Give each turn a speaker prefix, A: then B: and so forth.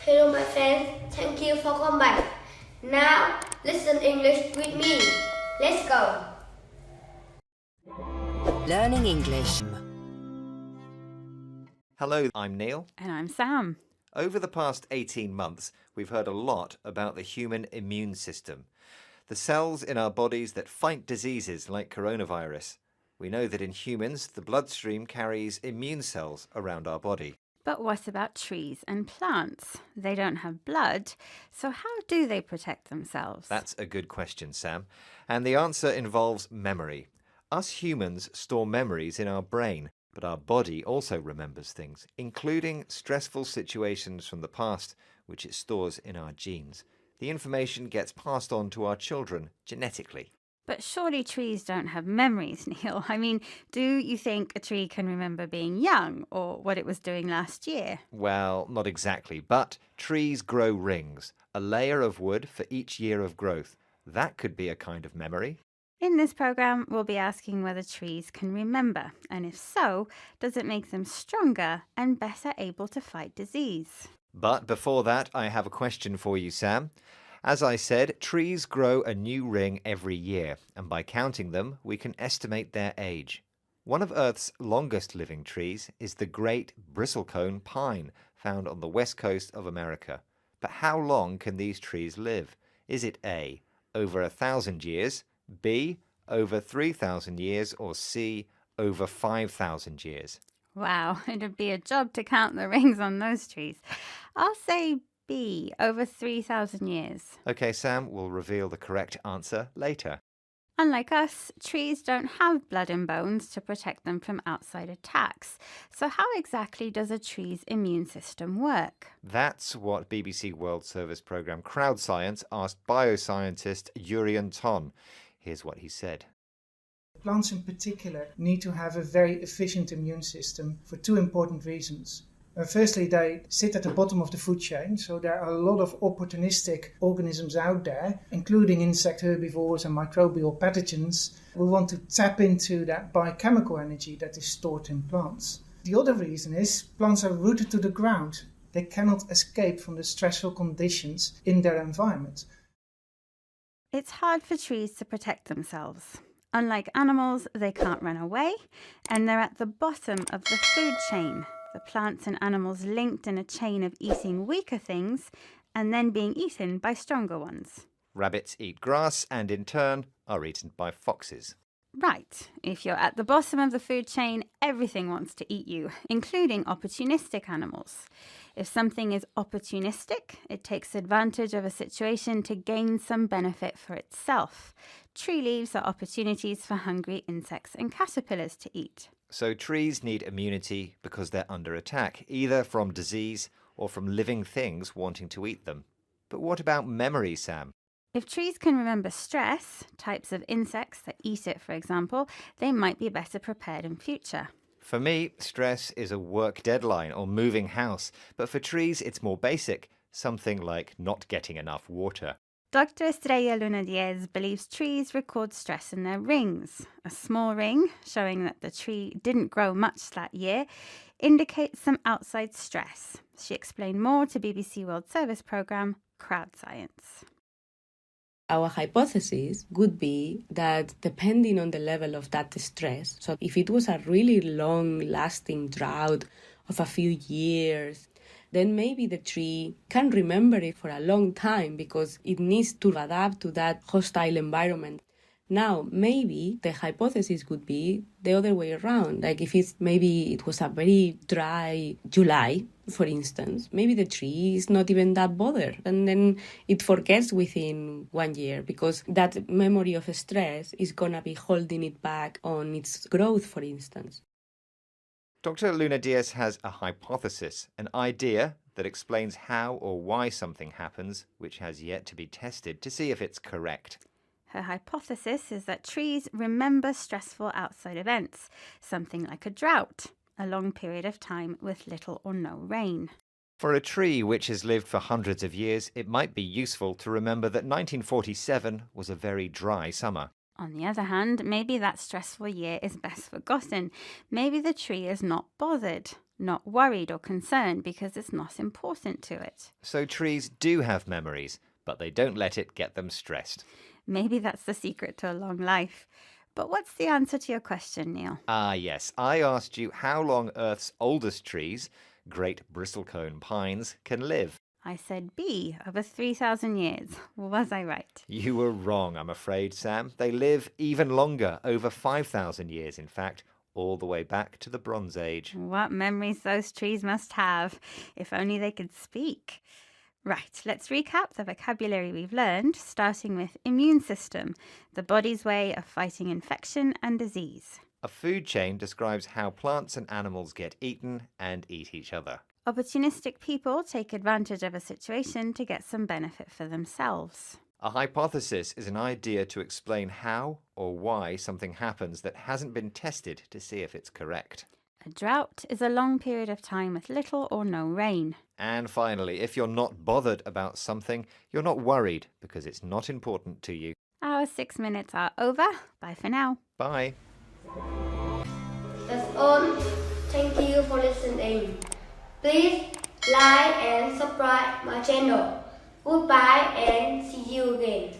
A: Hello my friends, thank you for coming back. Now listen English with me. Let's go.
B: Learning English.
C: Hello, I'm Neil.
D: And I'm Sam.
C: Over the past 18 months, we've heard a lot about the human immune system, the cells in our bodies that fight diseases like coronavirus. We know that in humans, the bloodstream carries immune cells around our body.
D: But what about trees and plants? They don't have blood, so how do they protect themselves?
C: That's a good question, Sam. And the answer involves memory. Us humans store memories in our brain, but our body also remembers things, including stressful situations from the past, which it stores in our genes. The information gets passed on to our children genetically.
D: But surely trees don't have memories, Neil. I mean, do you think a tree can remember being young or what it was doing last year?
C: Well, not exactly, but trees grow rings, a layer of wood for each year of growth. That could be a kind of memory.
D: In this program, we'll be asking whether trees can remember, and if so, does it make them stronger and better able to fight disease?
C: But before that, I have a question for you, Sam. As I said, trees grow a new ring every year, and by counting them, we can estimate their age. One of Earth's longest living trees is the great bristlecone pine, found on the west coast of America. But how long can these trees live? Is it A, over 1,000 years, B, over 3,000 years, or C, over 5,000 years?
D: Wow, it'd be a job to count the rings on those trees. I'll say B, over 3,000 years.
C: Okay, Sam, we'll reveal the correct answer later.
D: Unlike us, trees don't have blood and bones to protect them from outside attacks. So how exactly does a tree's immune system work?
C: That's what BBC World Service programme Crowd Science asked bioscientist Jurien Ton. Here's what he said.
E: Plants in particular need to have a very efficient immune system for two important reasons. Firstly, they sit at the bottom of the food chain, so there are a lot of opportunistic organisms out there, including insect herbivores and microbial pathogens. We want to tap into that biochemical energy that is stored in plants. The other reason is plants are rooted to the ground. They cannot escape from the stressful conditions in their environment.
D: It's hard for trees to protect themselves. Unlike animals, they can't run away, and they're at the bottom of the food chain. The plants and animals linked in a chain of eating weaker things and then being eaten by stronger ones.
C: Rabbits eat grass and in turn are eaten by foxes.
D: Right. If you're at the bottom of the food chain, everything wants to eat you, including opportunistic animals. If something is opportunistic, it takes advantage of a situation to gain some benefit for itself. Tree leaves are opportunities for hungry insects and caterpillars to eat.
C: So trees need immunity because they're under attack, either from disease or from living things wanting to eat them. But what about memory, Sam?
D: If trees can remember stress, types of insects that eat it, for example, they might be better prepared in future.
C: For me, stress is a work deadline or moving house, but for trees it's more basic, something like not getting enough water.
D: Dr. Estrella Luna Diaz believes trees record stress in their rings. A small ring, showing that the tree didn't grow much that year, indicates some outside stress. She explained more to BBC World Service programme Crowd Science.
F: Our hypothesis would be that depending on the level of that stress, so if it was a really long-lasting drought of a few years, then maybe the tree can remember it for a long time because it needs to adapt to that hostile environment. Now, maybe the hypothesis would be the other way around. Like if maybe it was a very dry July, for instance, maybe the tree is not even that bothered. And then it forgets within 1 year because that memory of stress is going to be holding it back on its growth, for instance.
C: Dr. Luna Diaz has a hypothesis, an idea that explains how or why something happens, which has yet to be tested to see if it's correct.
D: Her hypothesis is that trees remember stressful outside events, something like a drought, a long period of time with little or no rain.
C: For a tree which has lived for hundreds of years, it might be useful to remember that 1947 was a very dry summer.
D: On the other hand, maybe that stressful year is best forgotten. Maybe the tree is not bothered, not worried or concerned because it's not important to it.
C: So trees do have memories, but they don't let it get them stressed.
D: Maybe that's the secret to a long life. But what's the answer to your question, Neil?
C: Ah, yes. I asked you how long Earth's oldest trees, great bristlecone pines, can live.
D: I said B, over 3,000 years. Was I right?
C: You were wrong, I'm afraid, Sam. They live even longer, over 5,000 years, in fact, all the way back to the Bronze Age.
D: What memories those trees must have. If only they could speak. Right, let's recap the vocabulary we've learned, starting with immune system, the body's way of fighting infection and disease.
C: A food chain describes how plants and animals get eaten and eat each other.
D: Opportunistic people take advantage of a situation to get some benefit for themselves.
C: A hypothesis is an idea to explain how or why something happens that hasn't been tested to see if it's correct.
D: A drought is a long period of time with little or no rain.
C: And finally, if you're not bothered about something, you're not worried because it's not important to you.
D: Our 6 minutes are over. Bye for now.
C: Bye.
A: That's all. Thank you for listening. Please like and subscribe my channel. Goodbye and see you again.